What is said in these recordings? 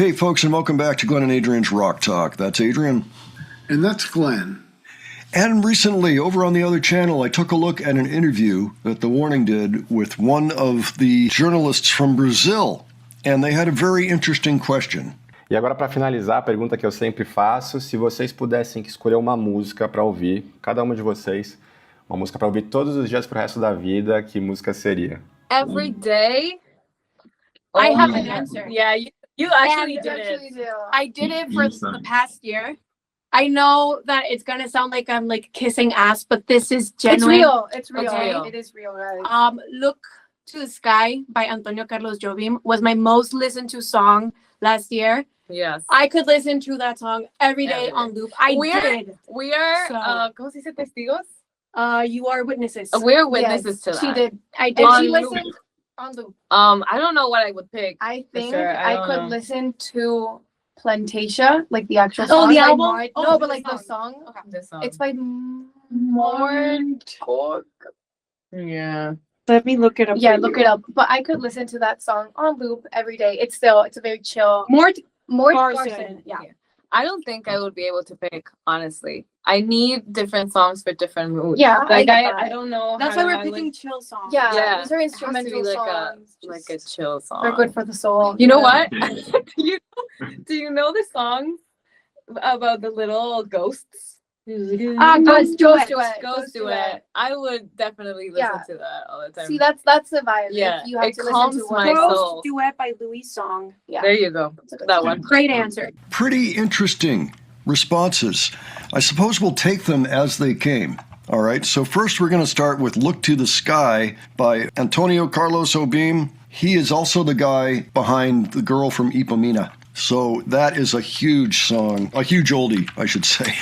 Hey, folks, and welcome back to Glenn and Adrian's Rock Talk. That's Adrian. And that's Glenn. And recently, over on the other channel, I took a look at an interview that The Warning did with one of the journalists from Brazil, and they had a very interesting question. E agora, para finalizar, a pergunta que eu sempre faço, se vocês pudessem escolher uma música para ouvir, cada uma de vocês, uma música para ouvir todos os dias pro resto da vida, que música seria? Every day? I have an answer. Yeah, you actually did it. I did it for the past year. I know that it's gonna sound like I'm like kissing ass, but this is genuine. It's real. Okay. It is real, guys. Look to the Sky by Antonio Carlos Jobim was my most listened to song last year. Yes. I could listen to that song every day on loop. We are So- ¿cómo se dice testigos? You are witnesses. We're witnesses to that. She did. I did. On She loop. listened on loop. I don't know what I would pick. I think sure. I I don't could know. listen to Plantasia, like the actual Oh, song. the by album? Mort- Oh, no, the but like the song. song. Okay. This song. It's by Yeah. Let me look it up. Yeah, look it up. But I could listen to that song on loop every day. It's a very chill. Mort Mort Garson. Yeah. I don't think I would be able to pick, honestly. I need different songs for different moods. Yeah, Like I get that. I don't know. That's how why to we're like- picking chill songs. Yeah, Yeah, these are it has to be instrumental like songs. like a chill song. They're good for the soul. You know what? do you know the song about the little ghosts? Ghost Duet. Ghost Duet. I would definitely listen Yeah. to that all the time. See, that's the vibe. Yeah, You have it to listen calms to my one. soul. Ghost Duet by Louis Song. Yeah. There you go. That one. Great answer. Pretty interesting responses. I suppose we'll take them as they came. All right, so first we're going to start with Look to the Sky by Antonio Carlos Jobim. He is also the guy behind The Girl from Ipanema. So that is a huge song, a huge oldie, I should say.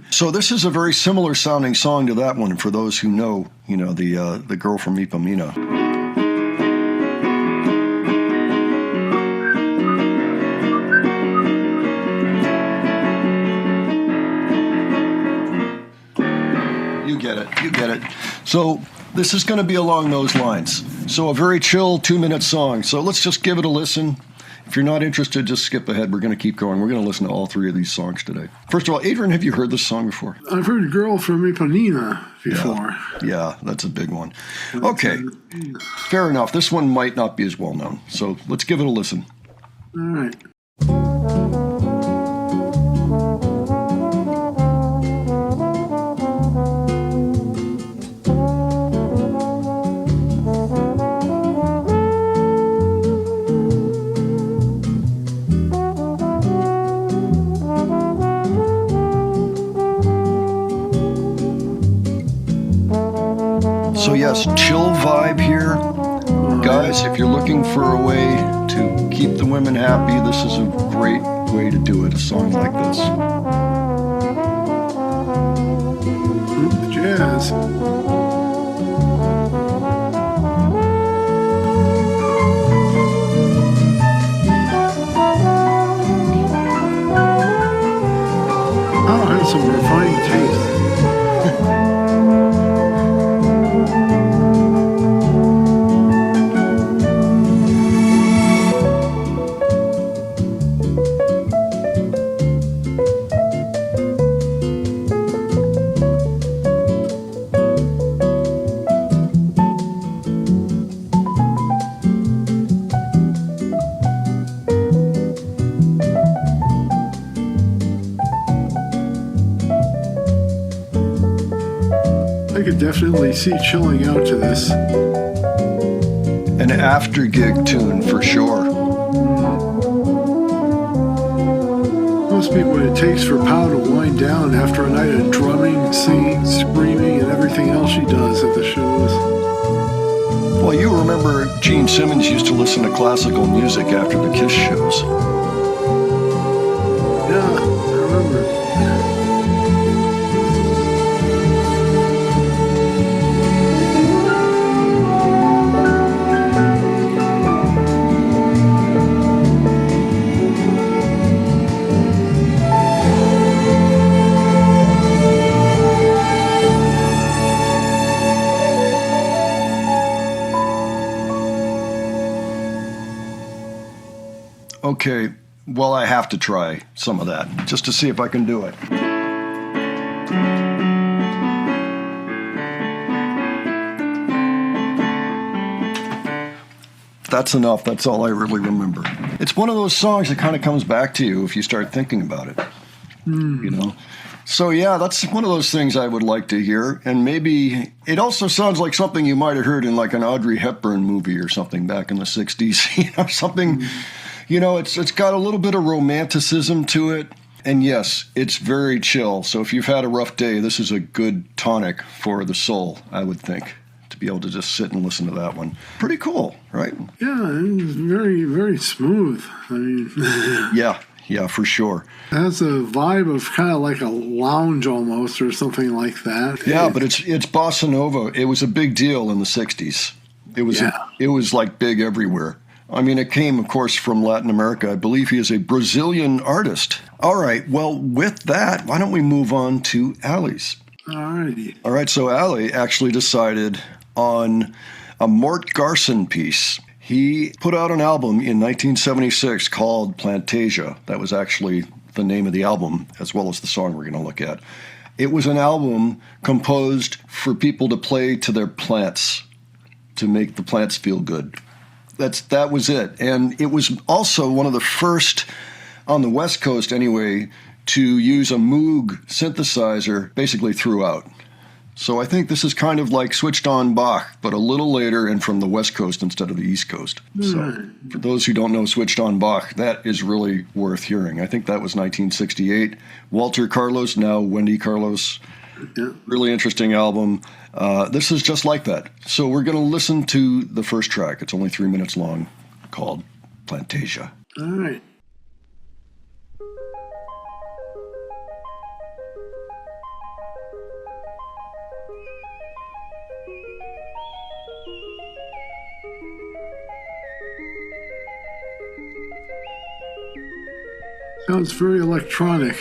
So this is a very similar sounding song to that one for those who know, the Girl from Ipanema. You get it. So this is going to be along those lines. So a very chill 2-minute song. So let's just give it a listen. If you're not interested, just skip ahead. We're going to keep going. We're going to listen to all 3 of these songs today. First of all, Adrian, have you heard this song before? I've heard Girl from Ipanema before. Yeah, that's a big one. Okay, fair enough. This one might not be as well known. So let's give it a listen. All right. So yes, chill vibe here. Guys, if you're looking for a way to keep the women happy, this is a great way to do it, a song like this. The jazz. Oh, I have some refined taste. I could definitely see chilling out to this. An after gig tune for sure. Must be what it takes for Pow to wind down after a night of drumming, singing, screaming, and everything else she does at the shows. Well, you remember Gene Simmons used to listen to classical music after the Kiss shows. Yeah, I remember. Okay, Well, I have to try some of that just to see if I can do it. That's enough. That's all I really remember. It's one of those songs that kind of comes back to you if you start thinking about it. You know? So, yeah, that's one of those things I would like to hear. And maybe it also sounds like something you might have heard in like an Audrey Hepburn movie or something back in the 60s. You know, something, you know, it's got a little bit of romanticism to it. And yes, it's very chill. So if you've had a rough day, this is a good tonic for the soul, I would think, to be able to just sit and listen to that one. Pretty cool, right? Yeah, it's very, very smooth. I mean, yeah, for sure. It has a vibe of kind of like a lounge almost or something like that. Yeah, but it's bossa nova. It was a big deal in the 60s. It was like big everywhere. I mean, it came, of course, from Latin America. I believe he is a Brazilian artist. All right, well, with that, why don't we move on to Ali's? All right, so Ali actually decided on a Mort Garson piece. He put out an album in 1976 called Plantasia. That was actually the name of the album, as well as the song we're going to look at. It was an album composed for people to play to their plants, to make the plants feel good. That was it. And it was also one of the first, on the West Coast anyway, to use a Moog synthesizer basically throughout. So I think this is kind of like Switched On Bach, but a little later and from the West Coast instead of the East Coast. So for those who don't know Switched On Bach, that is really worth hearing. I think that was 1968. Walter Carlos, now Wendy Carlos. Yeah. Really interesting album. This is just like that. So we're going to listen to the first track. It's only 3 minutes long, called Plantasia. All right. Sounds very electronic.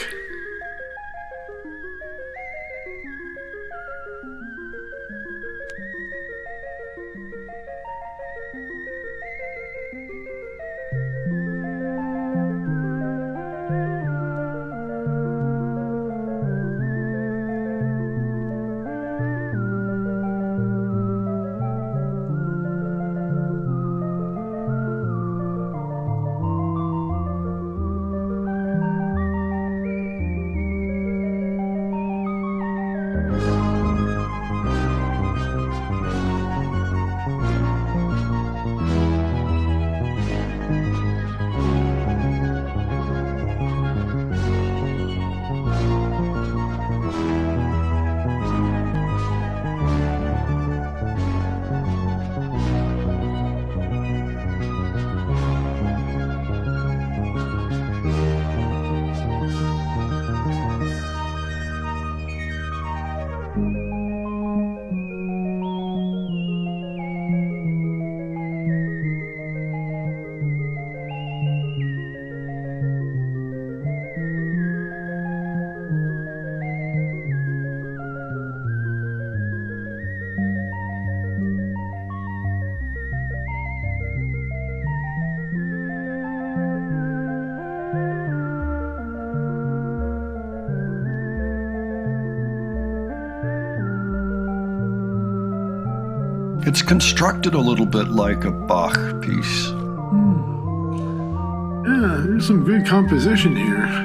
It's constructed a little bit like a Bach piece. Yeah, there's some good composition here.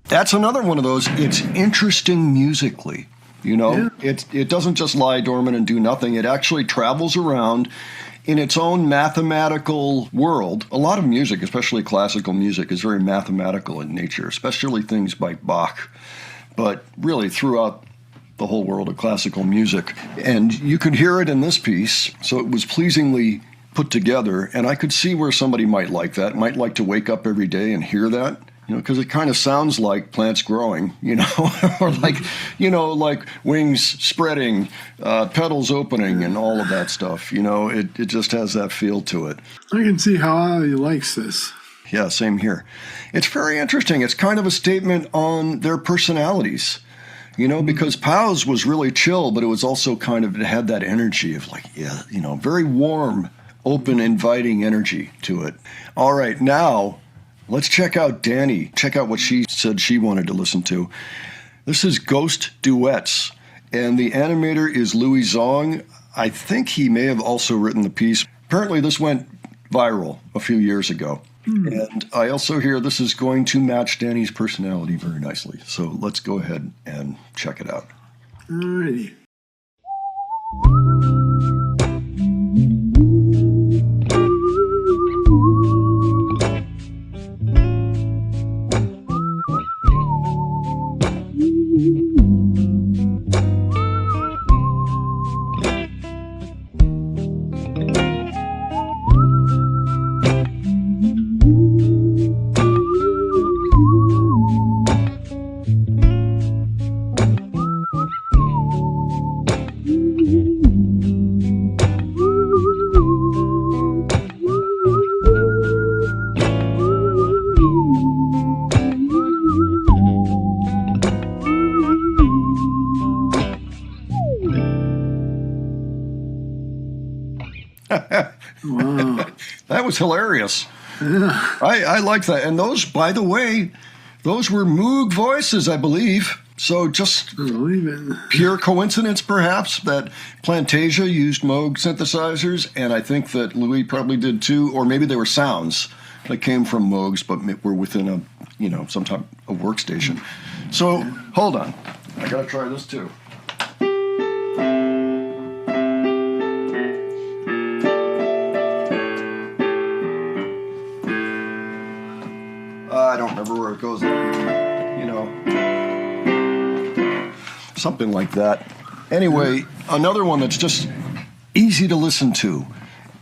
That's another one of those. It's interesting musically. You know, it doesn't just lie dormant and do nothing. It actually travels around in its own mathematical world. A lot of music, especially classical music, is very mathematical in nature, especially things by Bach, but really throughout the whole world of classical music. And you could hear it in this piece, so it was pleasingly put together, and I could see where somebody might like that, might like to wake up every day and hear that. You know, because it kind of sounds like plants growing, you know, or like, you know, like wings spreading, petals opening, and all of that stuff. You know, it just has that feel to it. I can see how Ali likes this. Yeah, same here. It's very interesting. It's kind of a statement on their personalities, you know, because Pow's was really chill, but it was also kind of, it had that energy of like, yeah, you know, very warm, open, inviting energy to it. All right, now let's check out Danny. Check out what she said she wanted to listen to. This is Ghost Duets, and the animator is Louis Zong. I think he may have also written the piece. Apparently this went viral a few years ago. And I also hear this is going to match Danny's personality very nicely. So let's go ahead and check it out. All righty. Wow. That was hilarious. Yeah. I like that. And those, by the way, those were Moog voices, I believe. So just pure coincidence, perhaps, that Plantasia used Moog synthesizers, and I think that Louis probably did too, or maybe they were sounds that came from Moogs, but were within a, you know, some type of workstation. So hold on, I gotta try this too. I don't remember where it goes, you know, something like that. Anyway, another one that's just easy to listen to,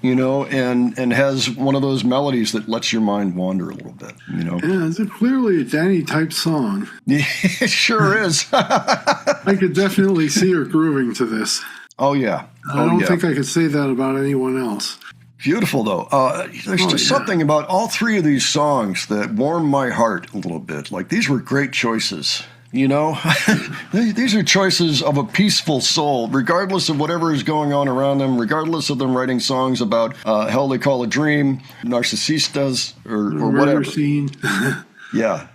you know, and has one of those melodies that lets your mind wander a little bit, you know. Yeah, it's clearly a Danny-type song. Yeah, it sure is. I could definitely see her grooving to this. Oh, yeah. I don't think I could say that about anyone else. Beautiful, though. There's just something about all three of these songs that warm my heart a little bit. Like, these were great choices, you know? These are choices of a peaceful soul, regardless of whatever is going on around them, regardless of them writing songs about Hell They Call a Dream, Narcissistas, or whatever. Scene. Yeah.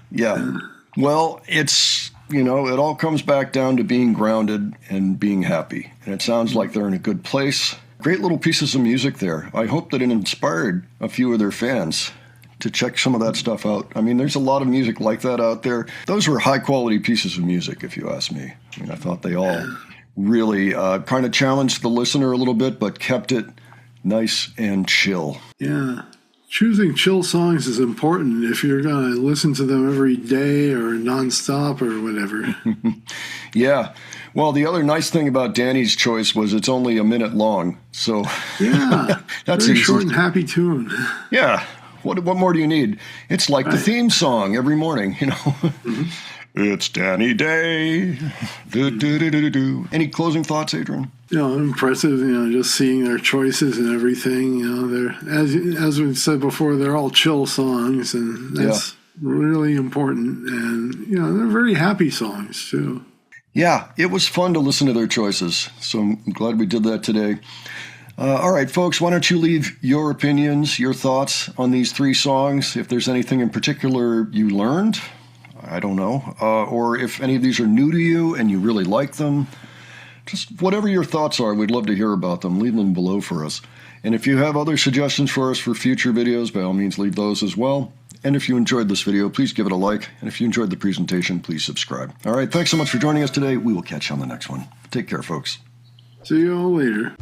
Well, it's, you know, it all comes back down to being grounded and being happy. And it sounds like they're in a good place. Great little pieces of music there. I hope that it inspired a few of their fans to check some of that stuff out. I mean, there's a lot of music like that out there. Those were high-quality pieces of music, if you ask me. I mean, I thought they all really kind of challenged the listener a little bit, but kept it nice and chill. Yeah. Choosing chill songs is important if you're going to listen to them every day or nonstop or whatever. Yeah. Well, the other nice thing about Danny's choice was it's only a minute long. So yeah, that's very easy. Short and happy tune. Yeah. What more do you need? It's like the theme song every morning, you know. Mm-hmm. It's Danny Day. Do. Any closing thoughts, Adrian? You know, impressive, you know, just seeing their choices and everything. You know, they're, as we've said before, they're all chill songs, and that's really important. And, you know, they're very happy songs, too. Yeah, it was fun to listen to their choices, so I'm glad we did that today. All right, folks, why don't you leave your opinions, your thoughts on these three songs, if there's anything in particular you learned, I don't know, or if any of these are new to you and you really like them. Just whatever your thoughts are, we'd love to hear about them. Leave them below for us. And if you have other suggestions for us for future videos, by all means, leave those as well. And if you enjoyed this video, please give it a like. And if you enjoyed the presentation, please subscribe. All right, thanks so much for joining us today. We will catch you on the next one. Take care, folks. See you all later.